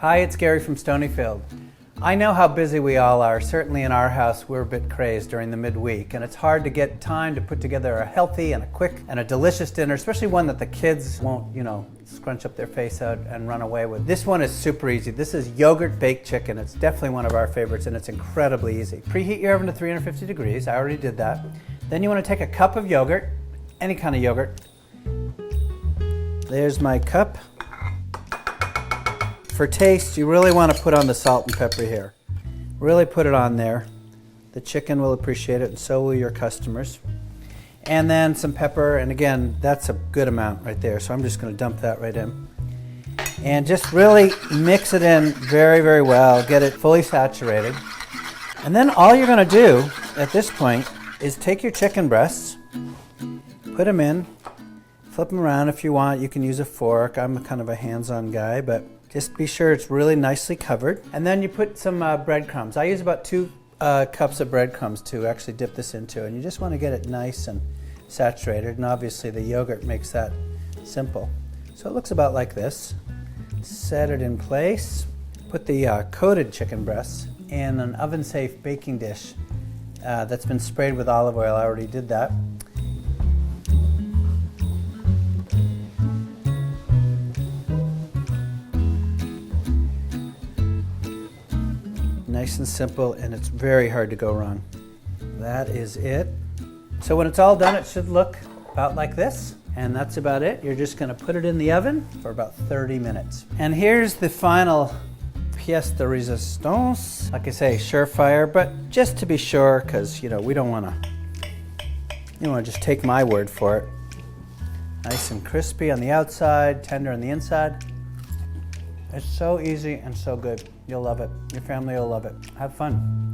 Hi, it's Gary from Stonyfield. I know how busy we all are. Certainly in our house, we're a bit crazed during the midweek, and it's hard to get time to put together a healthy and a quick and a delicious dinner, especially one that the kids won't, scrunch up their face out and run away with. This one is super easy. This is yogurt baked chicken. It's definitely one of our favorites, and it's incredibly easy. Preheat your oven to 350 degrees. I already did that. Then you want to take a cup of yogurt, any kind of yogurt. There's my cup. For taste, you really want to put on the salt and pepper here. Really put it on there. The chicken will appreciate it, and so will your customers. And then some pepper, and again, that's a good amount right there, so I'm just going to dump that right in. And just really mix it in very, very well, get it fully saturated. And then all you're going to do at this point is take your chicken breasts, put them in, flip them around if you want. You can use a fork. I'm kind of a hands-on guy, but just be sure it's really nicely covered. And then you put some breadcrumbs. I use about 2 cups of breadcrumbs to actually dip this into, and you just want to get it nice and saturated, and obviously the yogurt makes that simple. So it looks about like this. Set it in place. Put the coated chicken breasts in an oven-safe baking dish that's been sprayed with olive oil. I already did that. Nice and simple, and it's very hard to go wrong. That is it. So when it's all done, it should look about like this, and that's about it. You're just going to put it in the oven for about 30 minutes. And here's the final pièce de résistance. Like I say, surefire, but just to be sure, because we don't want to just take my word for it. Nice and crispy on the outside, tender on the inside. It's so easy and so good. You'll love it. Your family will love it. Have fun.